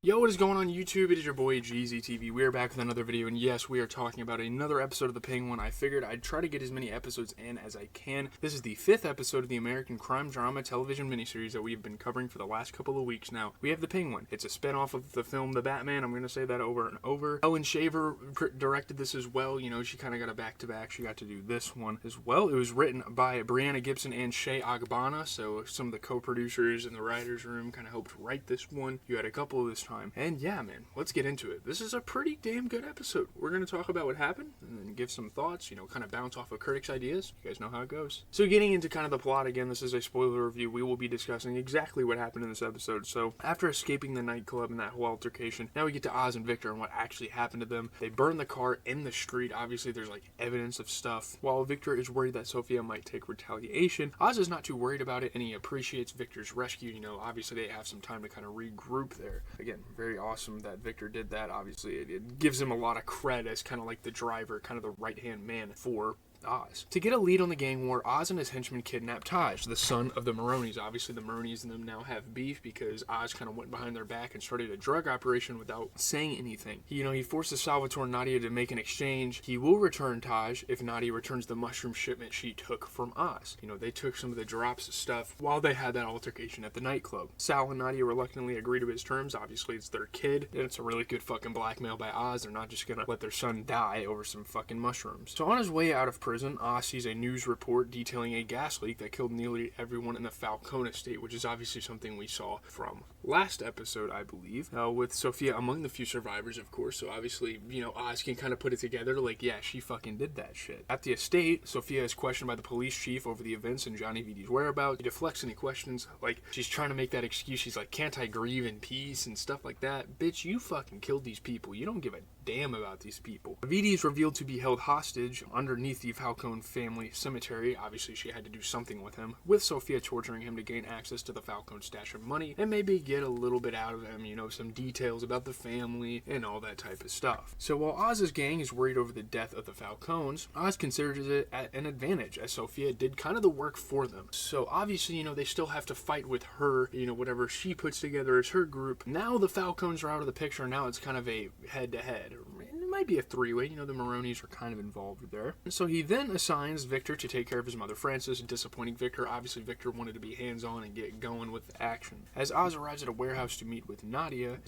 Yo, what is going on YouTube? It is your boy GZTV. We are back with another video, and yes, we are talking about another episode of The Penguin. I figured I'd try to get as many episodes in as I can. This is the 5th episode of the American crime drama television miniseries that we've been covering for the last couple of weeks now. We have The Penguin. It's a spinoff of the film The Batman. I'm going to say that over and over. Ellen Shaver directed this as well. You know, she kind of got a back-to-back. She got to do this one as well. It was written by Brianna Gibson and Shay Agbana, so some of the co-producers in the writer's room kind of helped write this one. You had a couple this time. And yeah, man, let's get into it. This is a pretty damn good episode. We're going to talk about what happened and then give some thoughts, you know, kind of bounce off of critics' ideas. You guys know how it goes. So getting into kind of the plot again, this is a spoiler review. We will be discussing exactly what happened in this episode. So after escaping the nightclub and that whole altercation, now we get to Oz and Victor and what actually happened to them. They burn the car in the street. Obviously, there's like evidence of stuff. While Victor is worried that Sofia might take retaliation, Oz is not too worried about it and he appreciates Victor's rescue. You know, obviously they have some time to kind of regroup there. Again, very awesome that Victor did that. Obviously, it gives him a lot of cred as kind of like the driver, kind of the right-hand man for Oz. To get a lead on the gang war, Oz and his henchmen kidnapped Taj, the son of the Maronis. Obviously, the Maronis and them now have beef because Oz kind of went behind their back and started a drug operation without saying anything. He forces Salvatore and Nadia to make an exchange. He will return Taj if Nadia returns the mushroom shipment she took from Oz. You know, they took some of the drops of stuff while they had that altercation at the nightclub. Sal and Nadia reluctantly agree to his terms. Obviously, it's their kid, and it's a really good fucking blackmail by Oz. They're not just gonna let their son die over some fucking mushrooms. So on his way out of prison, Oz sees a news report detailing a gas leak that killed nearly everyone in the Falcone estate, which is obviously something we saw from last episode, I believe, with Sofia among the few survivors, of course. So obviously, you know, Oz can kind of put it together like, yeah, she fucking did that shit. At the estate, Sofia is questioned by the police chief over the events and Johnny Vidi's whereabouts. He deflects any questions, like she's trying to make that excuse. She's like, can't I grieve in peace and stuff like that? Bitch, you fucking killed these people. You don't give a damn about these people. Vidi is revealed to be held hostage underneath the Falcone family cemetery. Obviously, she had to do something with him, with Sofia torturing him to gain access to the Falcone stash of money and maybe get a little bit out of him, you know, some details about the family and all that type of stuff. So while Oz's gang is worried over the death of the Falcones, Oz considers it an advantage as Sofia did kind of the work for them. So obviously, you know, they still have to fight with her, you know, whatever she puts together as her group. Now the Falcones are out of the picture. Now it's kind of a head-to-head. It might be a three-way, you know, the Maronis are kind of involved there. And so he then assigns Victor to take care of his mother Frances, disappointing Victor. Obviously, Victor wanted to be hands-on and get going with the action. As Oz arrives at a warehouse to meet with Nadia,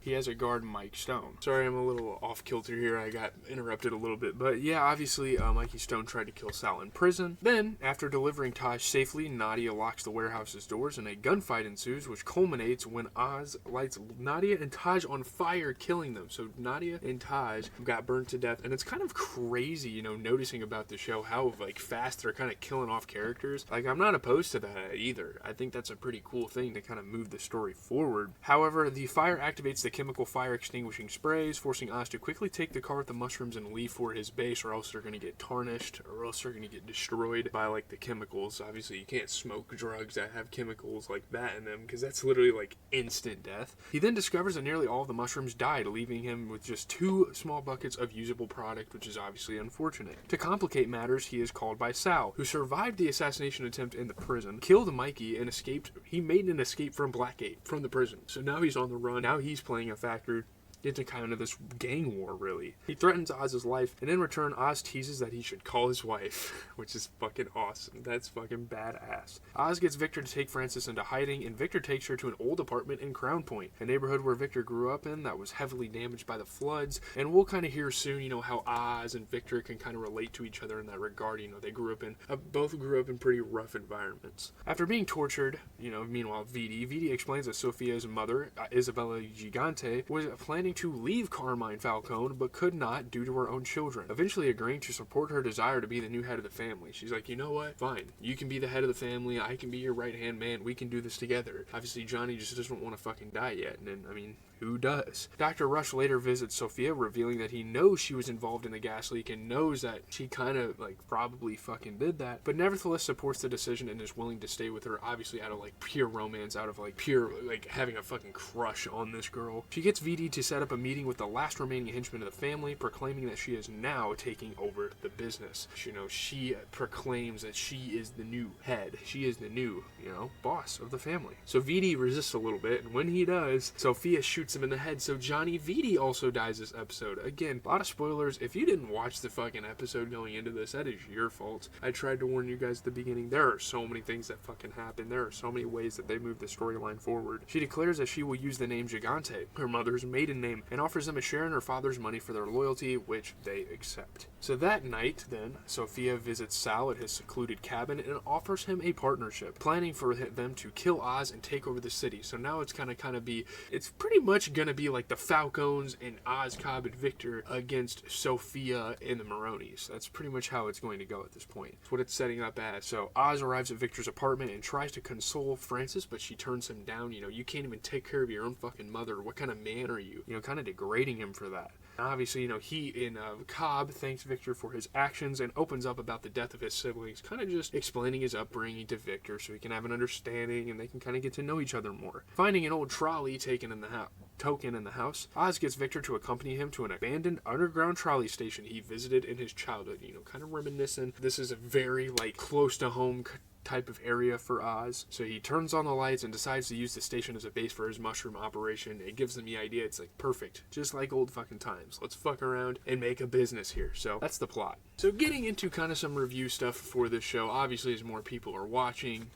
he has a guard, Mike Stone. Sorry, I'm a little off-kilter here. I got interrupted a little bit. But yeah, obviously, Mikey Stone tried to kill Sal in prison. Then, after delivering Taj safely, Nadia locks the warehouse's doors and a gunfight ensues, which culminates when Oz lights Nadia and Taj on fire, killing them. So Nadia and Taj got burned to death, and it's kind of crazy, you know, noticing about the show how like fast they're kind of killing off characters. Like, I'm not opposed to that either. I think that's a pretty cool thing to kind of move the story forward. However, the fire activates the chemical fire extinguishing sprays, forcing Oz to quickly take the car with the mushrooms and leave for his base, or else they're going to get tarnished, or else they're going to get destroyed by like the chemicals. Obviously, you can't smoke drugs that have chemicals like that in them, because that's literally like instant death. He then discovers that nearly all of the mushrooms died, leaving him with just 2 small buckets of usable product, which is obviously unfortunate. To complicate matters, he is called by Sal, who survived the assassination attempt in the prison, killed Mikey, and escaped. He made an escape from Blackgate, from the prison. So now he's on the run. Now he's playing a factor into kind of this gang war, really. He threatens Oz's life, and in return, Oz teases that he should call his wife, which is fucking awesome. That's fucking badass. Oz gets Victor to take Frances into hiding, and Victor takes her to an old apartment in Crown Point, a neighborhood where Victor grew up in that was heavily damaged by the floods, and we'll kind of hear soon, you know, how Oz and Victor can kind of relate to each other in that regard. You know, they both grew up in pretty rough environments. After being tortured, you know, meanwhile, Vidi explains that Sofia's mother, Isabella Gigante, was planning to leave Carmine Falcone, but could not due to her own children, eventually agreeing to support her desire to be the new head of the family. She's like, you know what? Fine. You can be the head of the family. I can be your right-hand man. We can do this together. Obviously, Johnny just doesn't want to fucking die yet. And then, I mean, who does? Dr. Rush later visits Sofia, revealing that he knows she was involved in the gas leak and knows that she kind of, like, probably fucking did that, but nevertheless supports the decision and is willing to stay with her, obviously out of, like, pure romance, out of, like, pure, like, having a fucking crush on this girl. She gets VD to set up a meeting with the last remaining henchman of the family, proclaiming that she is now taking over the business. You know, she proclaims that she is the new head. She is the new, boss of the family. So VD resists a little bit, and when he does, Sofia shoots him in the head, so Johnny VD also dies this episode. Again, a lot of spoilers. If you didn't watch the fucking episode going into this, that is your fault. I tried to warn you guys at the beginning. There are so many things that fucking happen. There are so many ways that they move the storyline forward. She declares that she will use the name Gigante, her mother's maiden name, and offers them a share in her father's money for their loyalty, which they accept. So that night, then, Sofia visits Sal at his secluded cabin and offers him a partnership, planning for them to kill Oz and take over the city. So now it's it's pretty much gonna be like the Falcons and Oz, Cobb, and Victor against Sofia and the Maronis. That's pretty much how it's going to go at this point. It's what it's setting up as. So Oz arrives at Victor's apartment and tries to console Francis, but she turns him down. You can't even take care of your own fucking mother. What kind of man are you? Kind of degrading him for that. Obviously, Cobb thanks Victor for his actions and opens up about the death of his siblings, kind of just explaining his upbringing to Victor so he can have an understanding and they can kind of get to know each other more. Finding an old trolley token in the house, Oz gets Victor to accompany him to an abandoned underground trolley station he visited in his childhood, kind of reminiscent. This is a very, close to home type of area for Oz. So he turns on the lights and decides to use the station as a base for his mushroom operation. It gives them the idea. It's perfect. Just like old fucking times. Let's fuck around and make a business here. So that's the plot. So getting into kind of some review stuff for this show, obviously as more people are watching,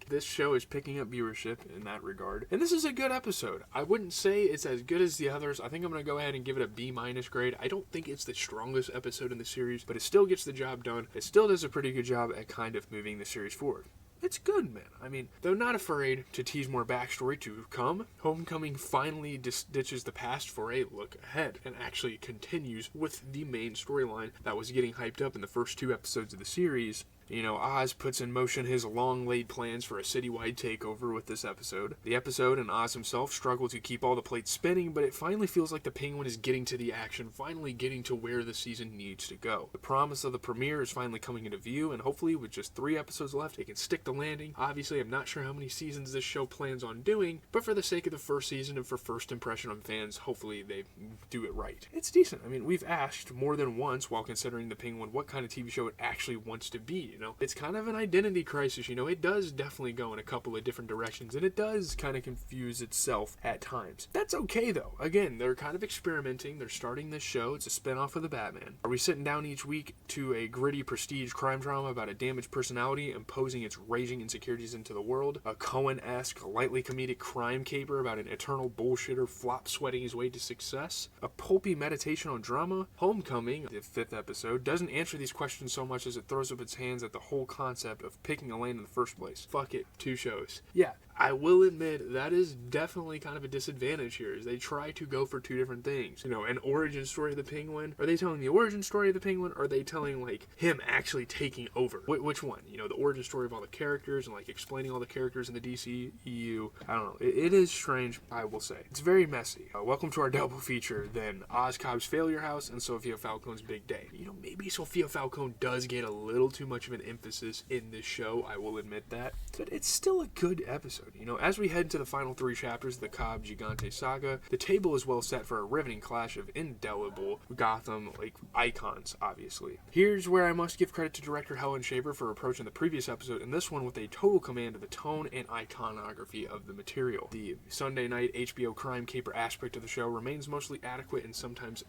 this show is picking up viewership in that regard. And this is a good episode. I wouldn't say it's as good as the others. I think I'm going to go ahead and give it a B- grade. I don't think it's the strongest episode in the series, but it still gets the job done. It still does a pretty good job at kind of moving the series forward. It's good, man. Though not afraid to tease more backstory to come, Homecoming finally ditches the past for a look ahead and actually continues with the main storyline that was getting hyped up in the first 2 episodes of the series. Oz puts in motion his long-laid plans for a citywide takeover with this episode. The episode and Oz himself struggle to keep all the plates spinning, but it finally feels like the Penguin is getting to the action, finally getting to where the season needs to go. The promise of the premiere is finally coming into view, and hopefully with just 3 episodes left, it can stick the landing. Obviously, I'm not sure how many seasons this show plans on doing, but for the sake of the first season and for first impression on fans, hopefully they do it right. It's decent. We've asked more than once while considering the Penguin what kind of TV show it actually wants to be. It's kind of an identity crisis, it does definitely go in a couple of different directions, and it does kind of confuse itself at times. That's okay, though. Again, they're kind of experimenting. They're starting this show. It's a spinoff of The Batman. Are we sitting down each week to a gritty prestige crime drama about a damaged personality imposing its raging insecurities into the world? A Coen-esque, lightly comedic crime caper about an eternal bullshitter flop-sweating his way to success? A pulpy meditation on drama? Homecoming, the 5th episode, doesn't answer these questions so much as it throws up its hands at the whole concept of picking a lane in the first place. Fuck it, 2 shows. Yeah, I will admit that is definitely kind of a disadvantage here, is they try to go for 2 different things. An origin story of the Penguin. Are they telling the origin story of the Penguin, or are they telling, him actually taking over? Which one? The origin story of all the characters and, explaining all the characters in the DCEU. I don't know. It is strange, I will say. It's very messy. Welcome to our double feature, then Oz Cobb's Failure House and Sofia Falcone's Big Day. Maybe Sofia Falcone does get a little too much of an emphasis in this show, I will admit that. But it's still a good episode. As we head into the final 3 chapters of the Cobb Gigante saga, the table is well set for a riveting clash of indelible Gotham, icons, obviously. Here's where I must give credit to director Helen Shaver for approaching the previous episode and this one with a total command of the tone and iconography of the material. The Sunday night HBO crime caper aspect of the show remains mostly adequate and sometimes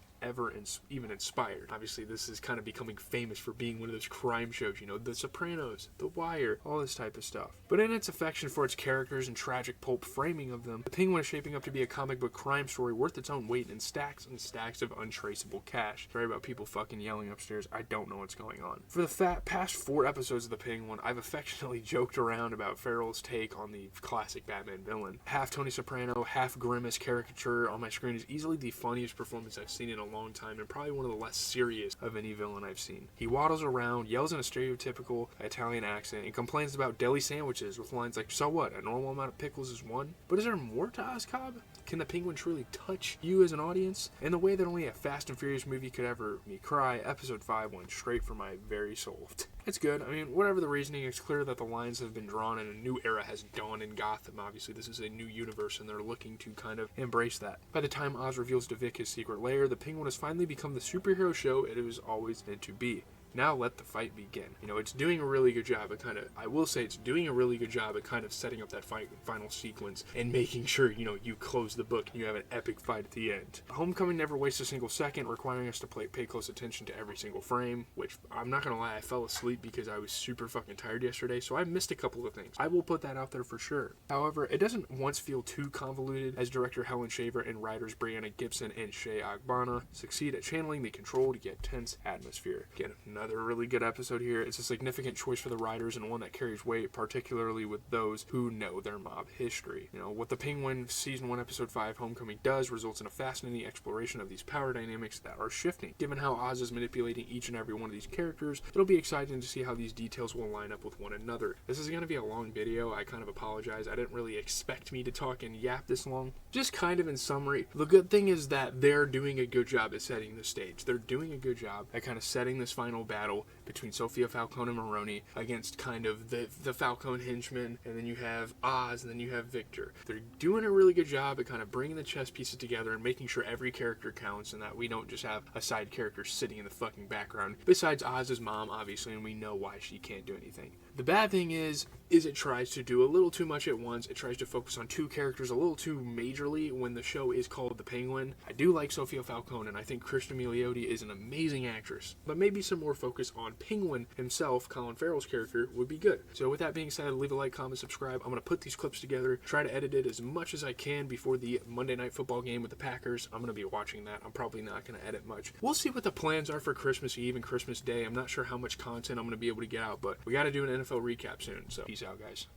even inspired. Obviously, this is kind of becoming famous for being one of those crime shows, The Sopranos, The Wire, all this type of stuff. But in its affection for its characters and tragic pulp framing of them, The Penguin is shaping up to be a comic book crime story worth its own weight in stacks and stacks of untraceable cash. Sorry about people fucking yelling upstairs. I don't know what's going on. For the past 4 episodes of The Penguin, I've affectionately joked around about Farrell's take on the classic Batman villain. Half Tony Soprano, half grimace caricature on my screen is easily the funniest performance I've seen in a long time and probably one of the less serious of any villain I've seen. He waddles around, yells in a stereotypical Italian accent, and complains about deli sandwiches with lines like, "So what, a normal amount of pickles is 1. But is there more to Oz Cobb? Can the Penguin truly touch you as an audience? In the way that only a Fast and Furious movie could ever make me cry, episode 5 went straight for my very soul. It's good. I mean, whatever the reasoning, it's clear that the lines have been drawn and a new era has dawned in Gotham. Obviously, this is a new universe, and they're looking to kind of embrace that. By the time Oz reveals to Vic his secret lair, the Penguin has finally become the superhero show it was always meant to be. Now let the fight begin. It's doing a really good job at I will say it's doing a really good job at kind of setting up that final sequence and making sure, you close the book and you have an epic fight at the end. Homecoming never wastes a single second, requiring us to pay close attention to every single frame, which I'm not gonna lie, I fell asleep because I was super fucking tired yesterday, so I missed a couple of things. I will put that out there for sure. However, it doesn't once feel too convoluted as director Helen Shaver and writers Brianna Gibson and Shea Agbana succeed at channeling the controlled yet tense atmosphere. Again, another really good episode here. It's a significant choice for the writers and one that carries weight, particularly with those who know their mob history. What the Penguin Season 1 Episode 5 Homecoming does results in a fascinating exploration of these power dynamics that are shifting. Given how Oz is manipulating each and every one of these characters, it'll be exciting to see how these details will line up with one another. This is going to be a long video. I kind of apologize. I didn't really expect me to talk and yap this long. Just kind of in summary, the good thing is that they're doing a good job at setting the stage. They're doing a good job at kind of setting this final battle between Sofia, Falcone, and Maronis against kind of the Falcone henchmen, and then you have Oz, and then you have Victor. They're doing a really good job at kind of bringing the chess pieces together and making sure every character counts and that we don't just have a side character sitting in the fucking background. Besides Oz's mom, obviously, and we know why she can't do anything. The bad thing is it tries to do a little too much at once. It tries to focus on two characters a little too majorly when the show is called The Penguin. I do like Sofia Falcone, and I think Kristen Milioti is an amazing actress, but maybe some more focus on Penguin himself, Colin Farrell's character, would be good. So with that being said, leave a like, comment, subscribe. I'm going to put these clips together, try to edit it as much as I can before the Monday Night Football game with the Packers. I'm going to be watching that. I'm probably not going to edit much. We'll see what the plans are for Christmas Eve and Christmas Day. I'm not sure how much content I'm going to be able to get out, but we got to do an NFL recap soon. So peace out, guys.